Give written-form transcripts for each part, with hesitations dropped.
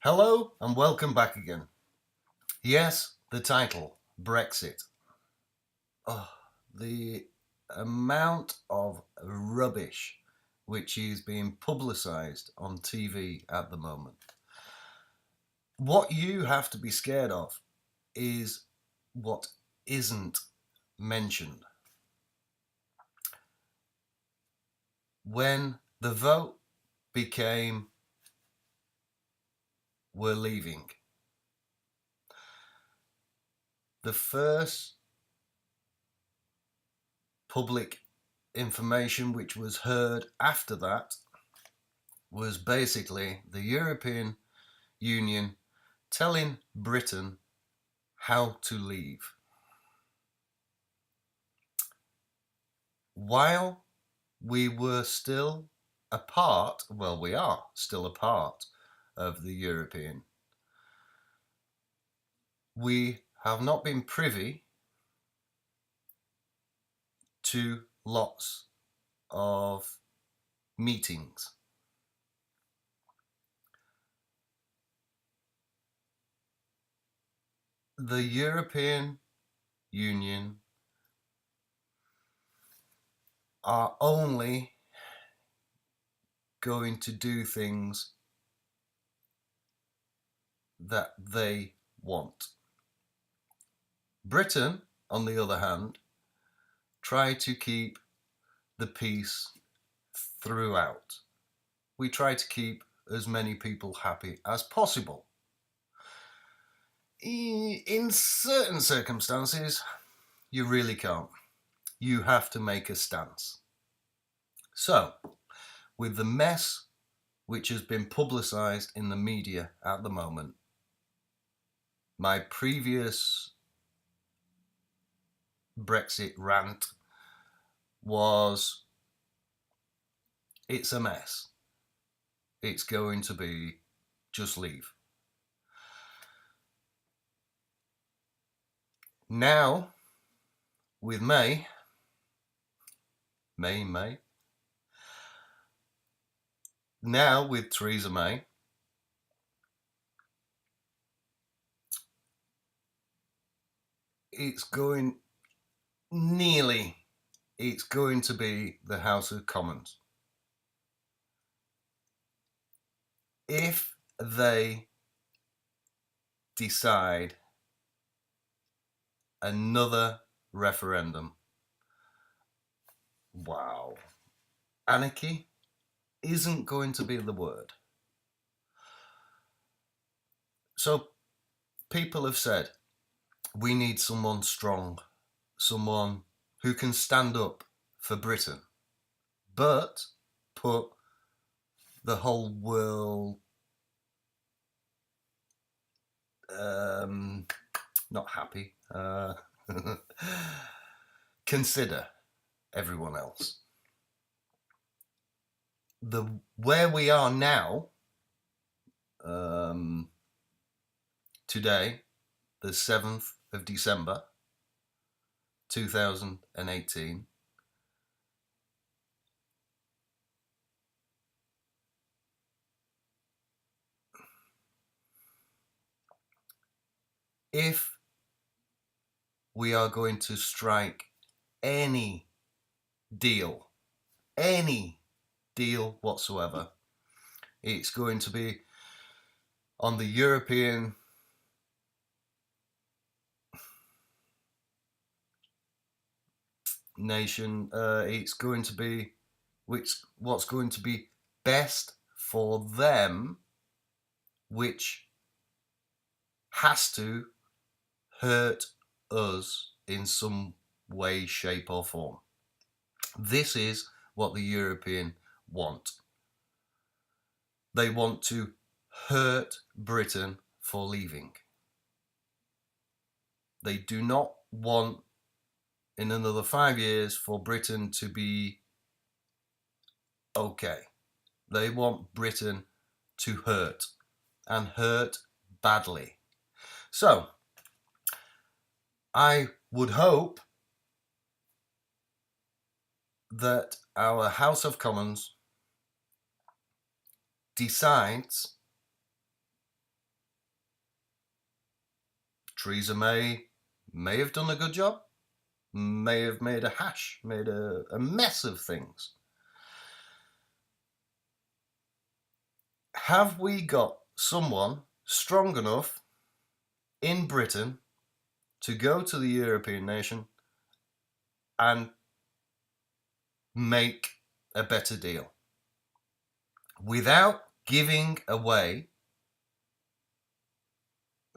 Hello and welcome back again. Yes, the title, Brexit. Oh, the amount of rubbish which is being publicised on TV at the moment. What you have to be scared of is what isn't mentioned. When the vote became we're leaving, the first public information which was heard after that was basically the European Union telling Britain how to leave. While we were still a part, well, we are still a part of the European, we have not been privy to lots of meetings. The European Union are only going to do things that they want. Britain, on the other hand, try to keep the peace throughout. We try to keep as many people happy as possible. In certain circumstances, you really can't. You have to make a stance. So, with the mess which has been publicised in the media at the moment, my previous Brexit rant was it's a mess. It's going to be just leave. Now, with May, now with Theresa May, it's going to be the House of Commons. If they decide another referendum, wow, anarchy isn't going to be the word. So people have said, we need someone strong, someone who can stand up for Britain, but put the whole world not happy. Consider everyone else. Where we are now, today, the 7th of December, 2018, if we are going to strike any deal whatsoever, it's going to be on the European nation. It's going to be what's going to be best for them, which has to hurt us in some way, shape, or form. This is what the European want. They want to hurt Britain for leaving. They do not want, in another 5 years, for Britain to be okay. They want Britain to hurt, and hurt badly. So, I would hope that our House of Commons decides Theresa may have done a good job, may have made a hash, made a mess of things. Have we got someone strong enough in Britain to go to the European nation and make a better deal without giving away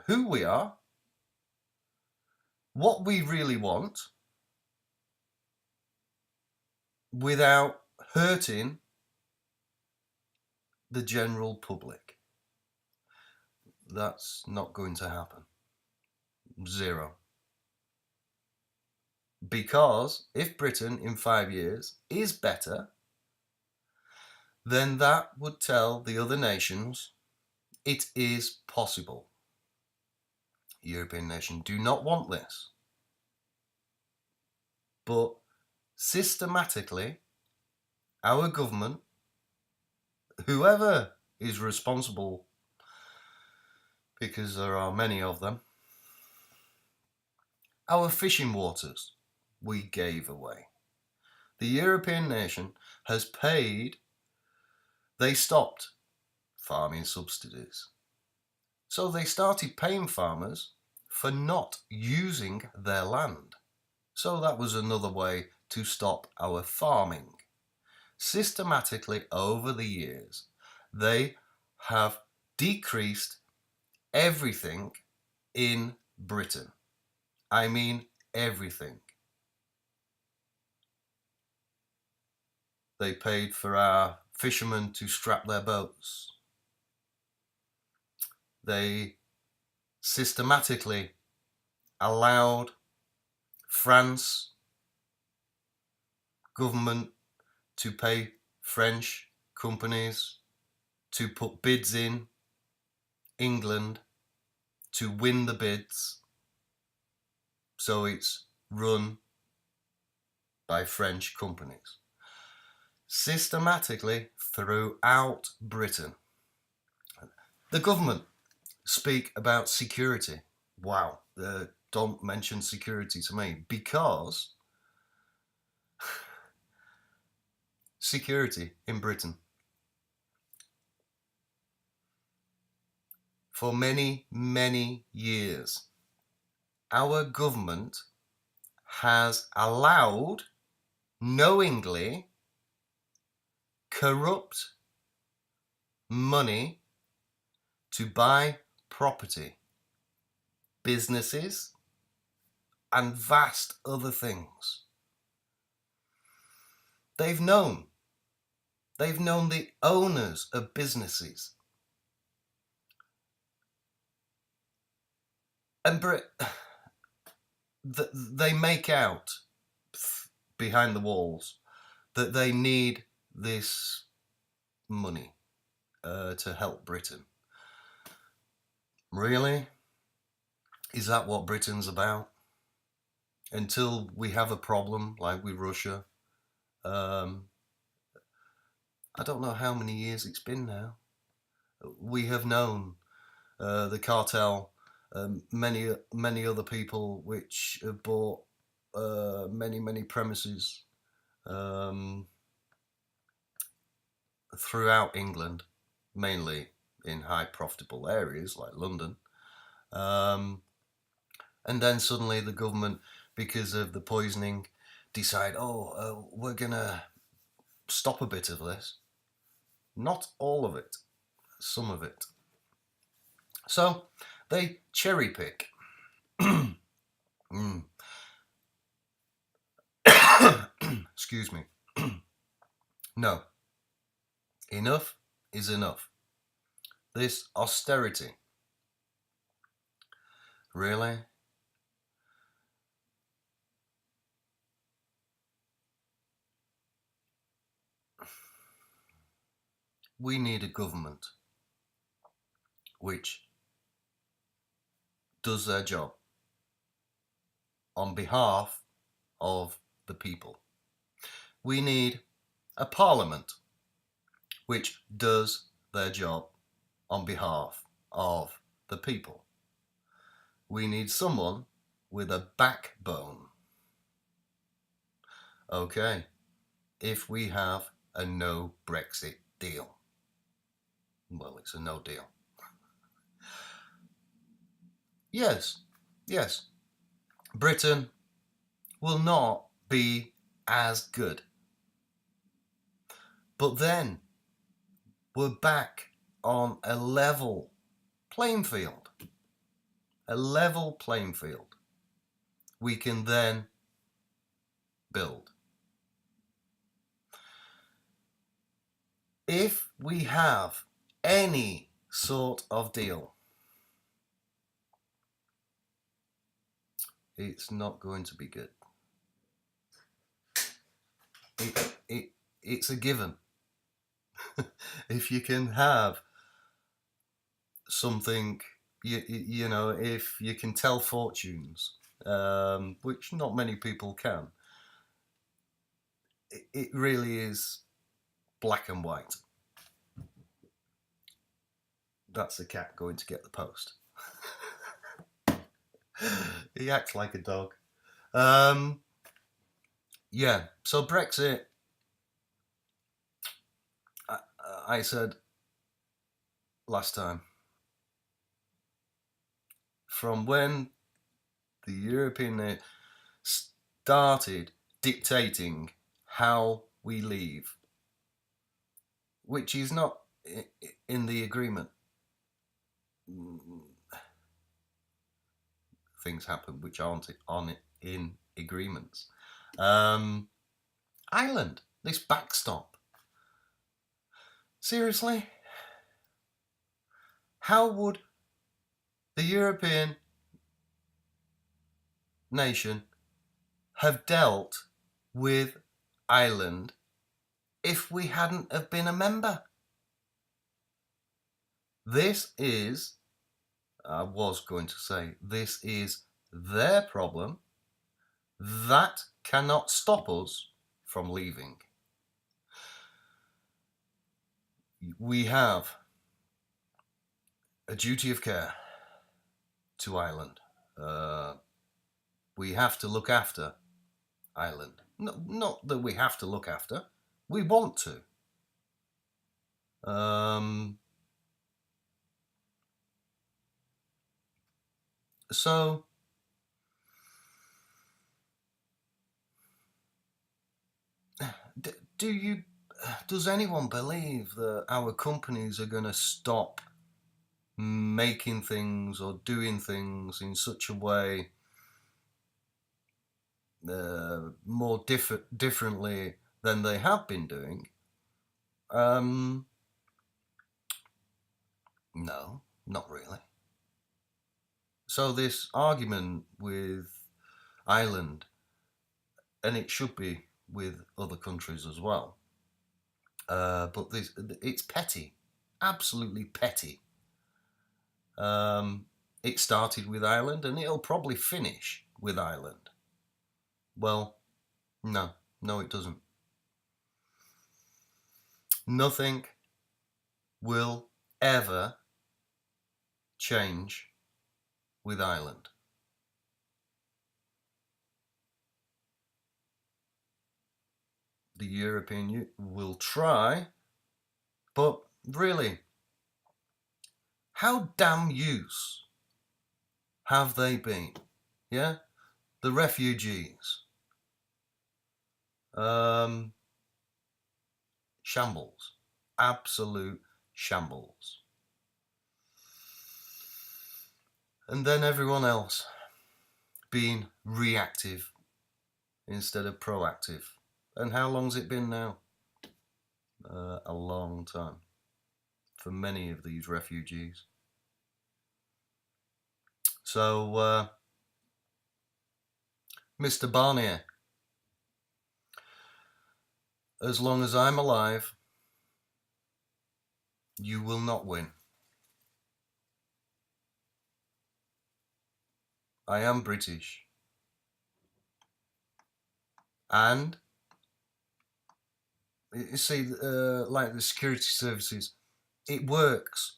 who we are, what we really want, without hurting the general public? That's not going to happen. Zero. Because if Britain in 5 years is better, then that would tell the other nations it is possible. The European nations do not want this. But systematically, our government, whoever is responsible, because there are many of them, our fishing waters we gave away. The European nation has paid, they stopped farming subsidies. So they started paying farmers for not using their land. So that was another way to stop our farming. Systematically over the years, they have decreased everything in Britain. I mean everything. They paid for our fishermen to strap their boats. They systematically allowed France government to pay French companies to put bids in England to win the bids. So it's run by French companies. Systematically throughout Britain. The government speak about security. Wow, don't mention security to me, because security in Britain for many, many years, our government has allowed knowingly corrupt money to buy property, businesses, and vast other things. They've known the owners of businesses. And they make out behind the walls that they need this money to help Britain. Really? Is that what Britain's about? Until we have a problem like with Russia, I don't know how many years it's been now. We have known the cartel, many other people which have bought many premises throughout England, mainly in high profitable areas like London. And then suddenly the government, because of the poisoning, decide, we're going to stop a bit of this. Not all of it, some of it. So they cherry pick. Excuse me. No. Enough is enough. This austerity. Really? We need a government which does their job on behalf of the people. We need a parliament which does their job on behalf of the people. We need someone with a backbone. Okay, if we have a no Brexit deal, well, it's a no deal. Yes, yes, Britain will not be as good. But then we're back on a level playing field. A level playing field. We can then build. If we have any sort of deal, it's not going to be good. It's a given. If you can have something, you know, if you can tell fortunes, which not many people can, it really is black and white. That's the cat going to get the post. He acts like a dog. Yeah, so Brexit, I said last time, from when the European Union started dictating how we leave, which is not in the agreement. Things happen which aren't in agreements. Ireland, this backstop. Seriously? How would the European nation have dealt with Ireland if we hadn't have been a member? This is, I was going to say, this is their problem. That cannot stop us from leaving. We have a duty of care to Ireland. We have to look after Ireland. No, not that we have to look after, we want to. So, does anyone believe that our companies are going to stop making things or doing things in such a way more differently than they have been doing? No, not really. So this argument with Ireland, and it should be with other countries as well, but it's petty, absolutely petty. It started with Ireland and it'll probably finish with Ireland. Well, no, it doesn't. Nothing will ever change with Ireland. The European Union will try, but really, how damn use have they been? Yeah? The refugees. Shambles. Absolute shambles. And then everyone else being reactive instead of proactive. And how long's it been now? A long time for many of these refugees. So, Mr. Barnier, as long as I'm alive, you will not win. I am British. And, you see, like the security services, it works,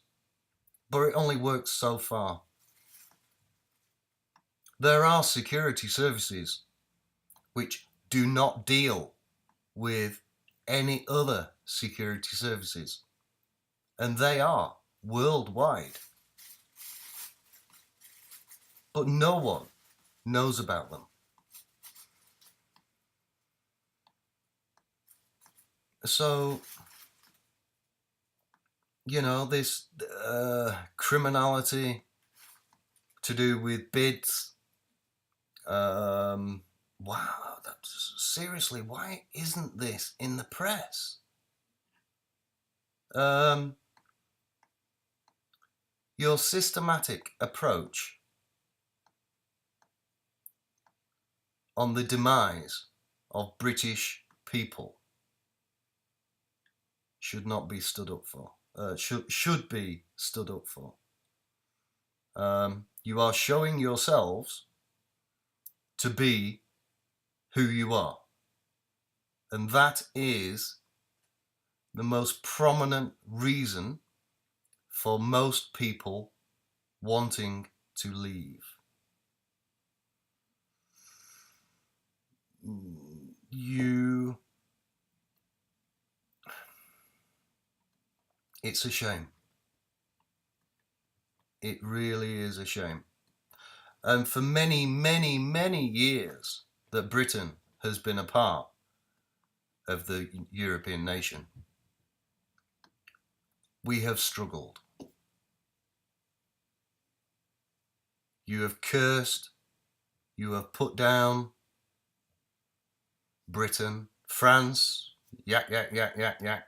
but it only works so far. There are security services which do not deal with any other security services, and they are worldwide. But no one knows about them. So, this criminality to do with bids. Wow, seriously, why isn't this in the press? Your systematic approach on the demise of British people should not be stood up for. Should be stood up for. You are showing yourselves to be who you are, and that is the most prominent reason for most people wanting to leave. It's a shame. It really is a shame. And for many, many, many years that Britain has been a part of the European nation, we have struggled. You have cursed, you have put down Britain, France, yak, yak, yak, yak, yak,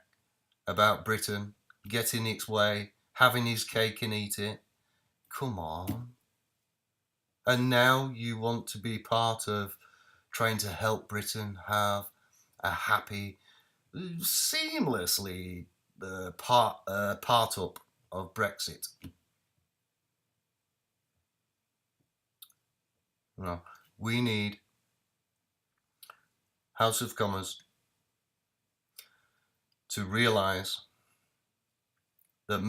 about Britain getting its way, having his cake and eat it. Come on. And now you want to be part of trying to help Britain have a happy, seamlessly part up of Brexit. No, we need House of Commons to realise that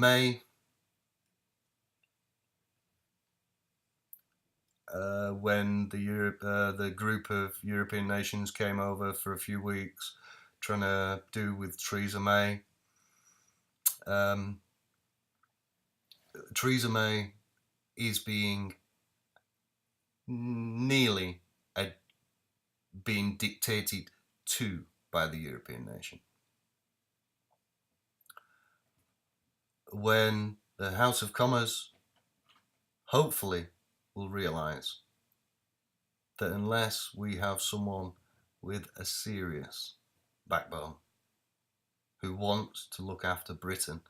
when the group of European nations came over for a few weeks, trying to do with Theresa May. Theresa May is being nearly being dictated to by the European nation. When the House of Commons hopefully will realise that unless we have someone with a serious backbone who wants to look after Britain,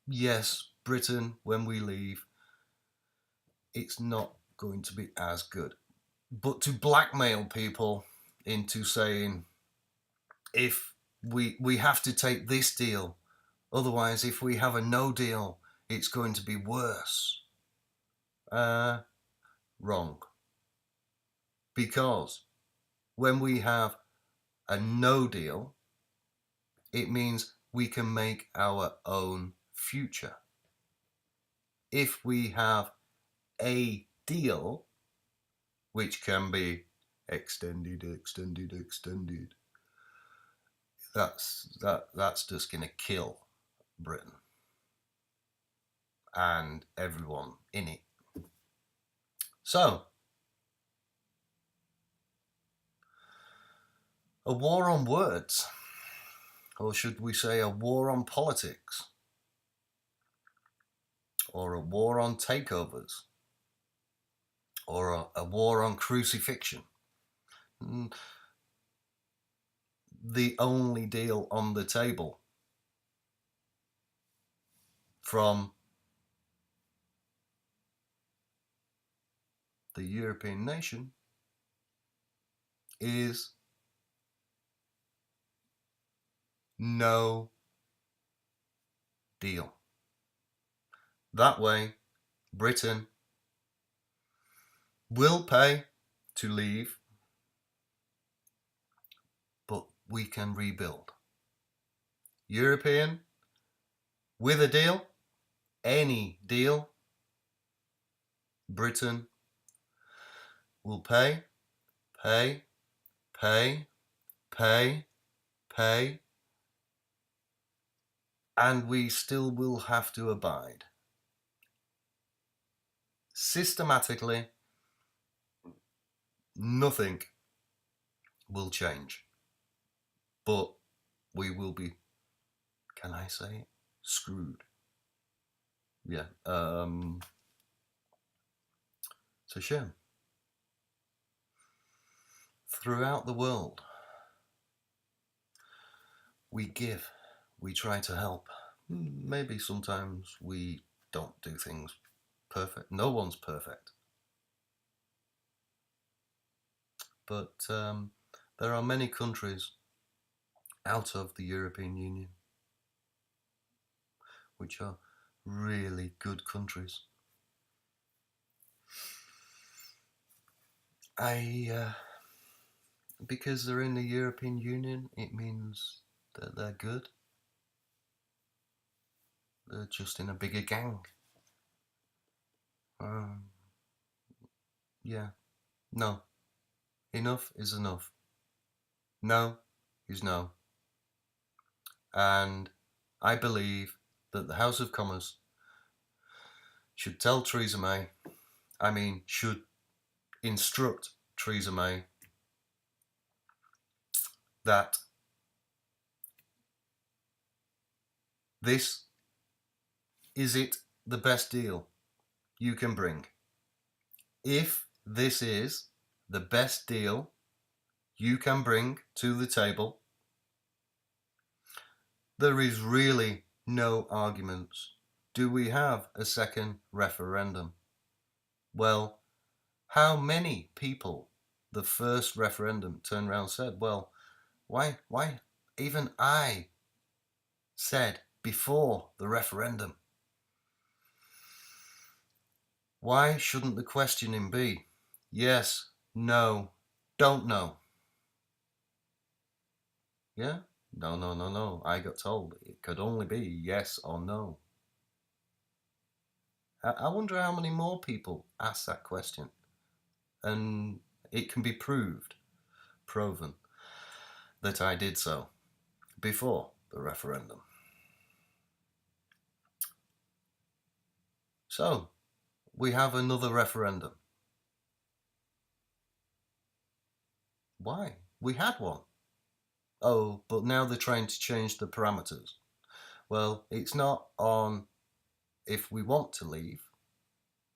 yes, Britain, when we leave, it's not going to be as good. But to blackmail people into saying, if we have to take this deal, otherwise if we have a no deal, it's going to be worse. Wrong. Because when we have a no deal, it means we can make our own future. If we have a deal, which can be extended, that's just going to kill Britain and everyone in it. So, a war on words, or should we say a war on politics, or a war on takeovers, or a war on crucifixion. The only deal on the table from the European nation is no deal. That way, Britain will pay to leave, but we can rebuild. European, with a deal, any deal, Britain will pay, pay, pay, pay, pay, and we still will have to abide. Systematically, nothing will change, but we will be, can I say it? Screwed. Yeah, it's a shame. Throughout the world, we give, we try to help. Maybe sometimes we don't do things perfect. No one's perfect. But there are many countries out of the European Union which are really good countries. Because they're in the European Union, it means that they're good. They're just in a bigger gang. Yeah. No. Enough is enough. No is no. And I believe that the House of Commons should tell Theresa May, should instruct Theresa May that this is it the best deal you can bring. If this is the best deal you can bring to the table, there is really no arguments. Do we have a second referendum? Well, how many people the first referendum turned around and said, well, why even I said before the referendum, why shouldn't the questioning be yes, no, don't know? Yeah? No. I got told it could only be yes or no. I wonder how many more people ask that question. And it can be proven that I did so before the referendum. So, we have another referendum. Why? We had one. Oh, but now they're trying to change the parameters. Well, it's not on if we want to leave,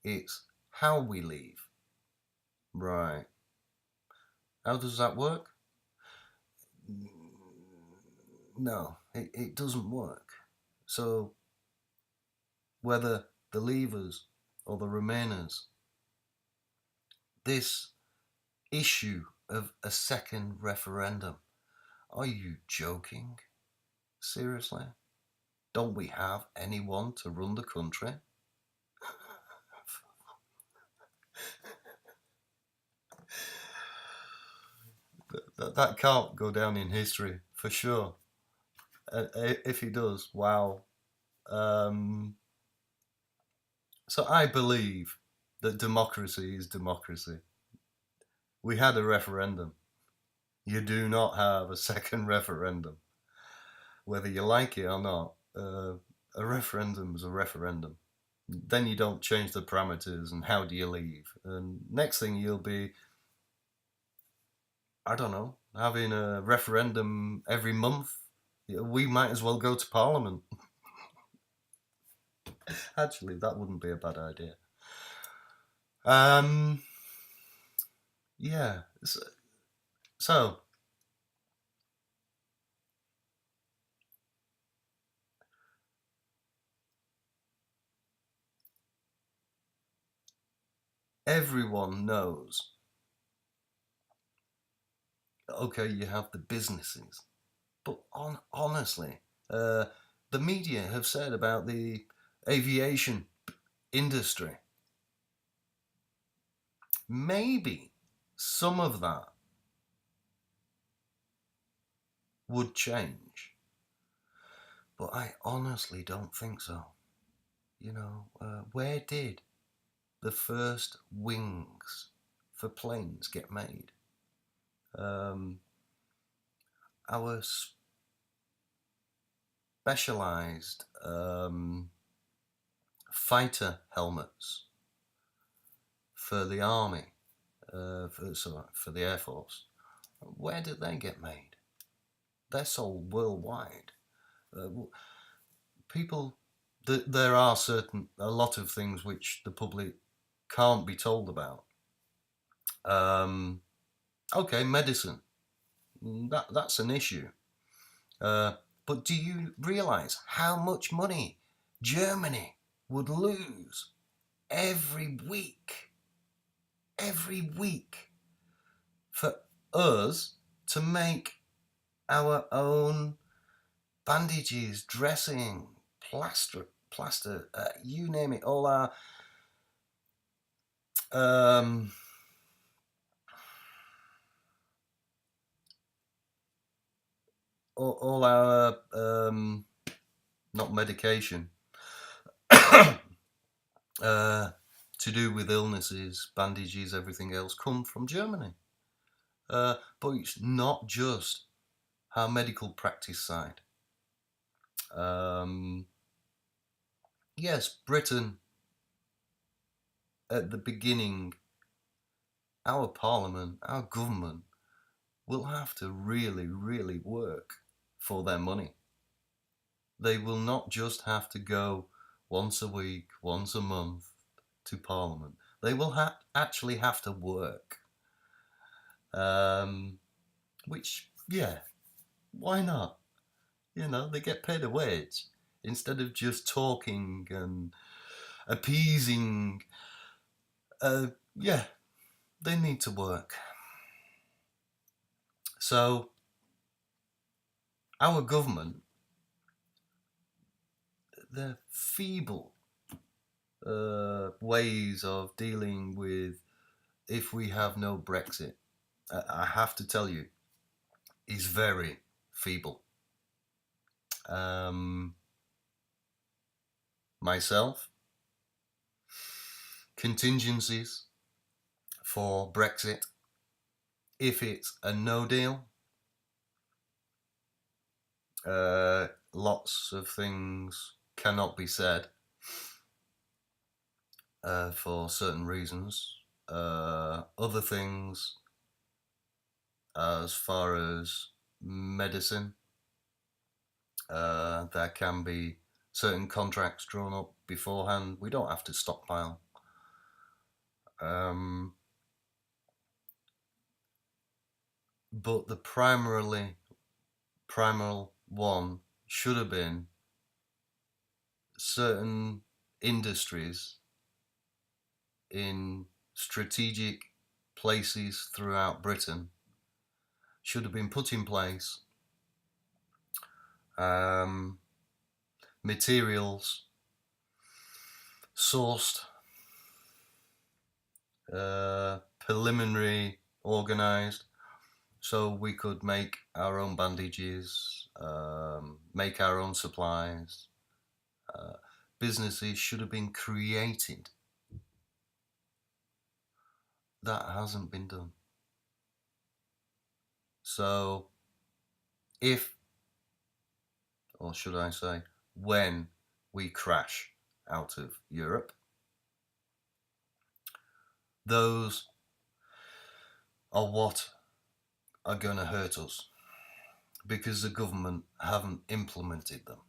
it's how we leave. Right. How does that work? No, it doesn't work. So, whether the leavers or the remainers, this issue of a second referendum, are you joking? Seriously? Don't we have anyone to run the country? That can't go down in history for sure. If he does, wow. So I believe that democracy is democracy. We had a referendum. You do not have a second referendum. Whether you like it or not, a referendum is a referendum. Then you don't change the parameters and how do you leave. And next thing you'll be, I don't know, having a referendum every month. We might as well go to Parliament. Actually, that wouldn't be a bad idea. Yeah. So everyone knows. Okay, you have the businesses, but honestly, the media have said about the aviation industry. Maybe some of that would change, but I honestly don't think so. Where did the first wings for planes get made. Our specialized fighter helmets for the army, for the Air Force, where do they get made? They're sold worldwide. People, there are a lot of things which the public can't be told about. Okay, medicine, that's an issue. But do you realise how much money Germany would lose every week for us to make our own bandages, dressing, plaster, you name it, um, all our not medication, to do with illnesses, bandages, everything else come from Germany. But it's not just our medical practice side. Yes, Britain, at the beginning, our parliament, our government will have to really, really work for their money. They will not just have to go once a week, once a month to parliament. They will actually have to work. Which, yeah, why not? They get paid a wage instead of just talking and appeasing. Yeah, they need to work. So, our government, their feeble ways of dealing with if we have no Brexit, I have to tell you, is very feeble. Myself, contingencies for Brexit, if it's a no deal, lots of things cannot be said for certain reasons. Other things, as far as medicine, there can be certain contracts drawn up beforehand. We don't have to stockpile. But the primal one should have been certain industries in strategic places throughout Britain should have been put in place. Materials sourced, preliminary organised, so we could make our own bandages, make our own supplies. Businesses should have been created. That hasn't been done. So if, or should I say, when we crash out of Europe, those are what are going to hurt us because the government haven't implemented them.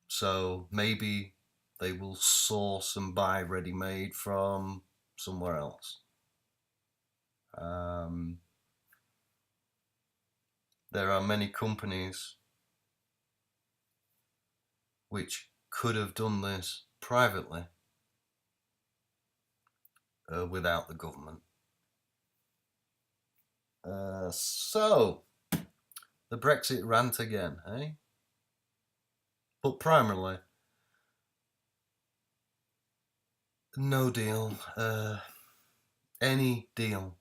So maybe they will source and buy ready-made from somewhere else. There are many companies which could have done this privately without the government. So, the Brexit rant again, eh? But primarily, no deal. Any deal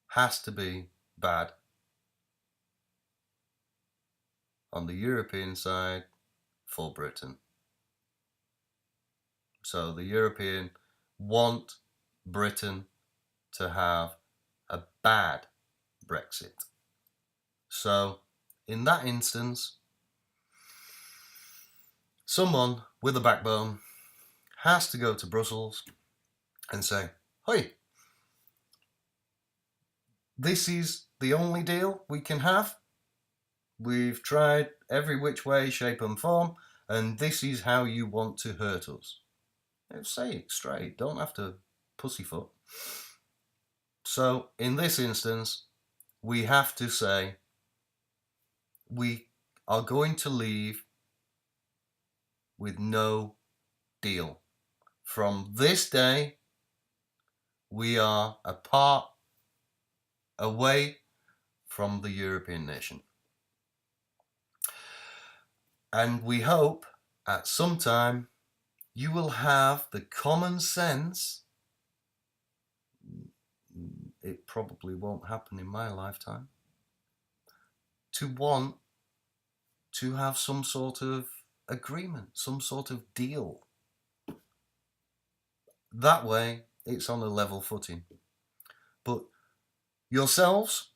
has to be bad on the European side for Britain. So the European want Britain to have a bad Brexit. So, in that instance, someone with a backbone has to go to Brussels and say, "Hey, this is the only deal we can have. We've tried every which way, shape and form, and this is how you want to hurt us." Say it straight, don't have to pussyfoot. So in this instance, we have to say we are going to leave with no deal. From this day, we are apart, away from the European nation. And we hope at some time you will have the common sense. It probably won't happen in my lifetime, to want to have some sort of agreement, some sort of deal. That way, it's on a level footing. But yourselves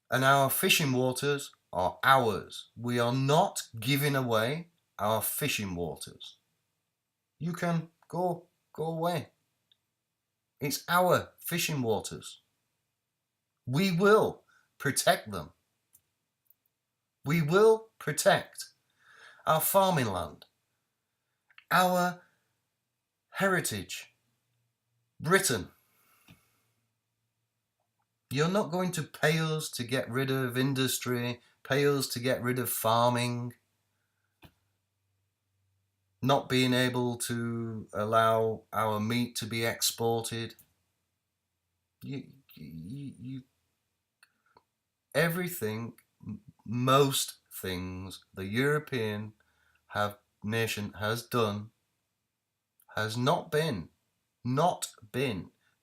and our fishing waters are ours. We are not giving away our fishing waters. You can go away. It's our fishing waters. We will protect them. We will protect our farming land, our heritage, Britain. You're not going to pay us to get rid of industry, pay us to get rid of farming, not being able to allow our meat to be exported. Everything, most things the European nation has done has not been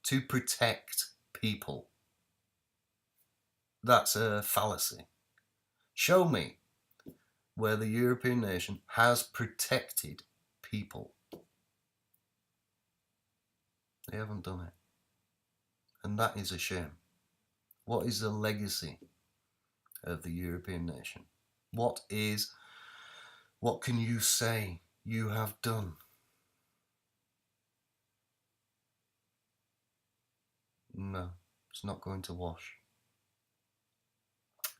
to protect people. That's a fallacy. Show me where the European nation has protected people. They haven't done it. And that is a shame. What is the legacy of the European nation? What can you say you have done? No, it's not going to wash.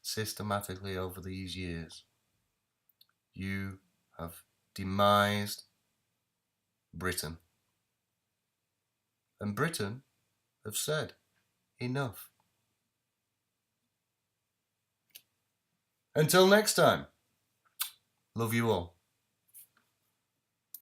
Systematically over these years, you have demised Britain. And Britain have said, enough. Until next time, love you all.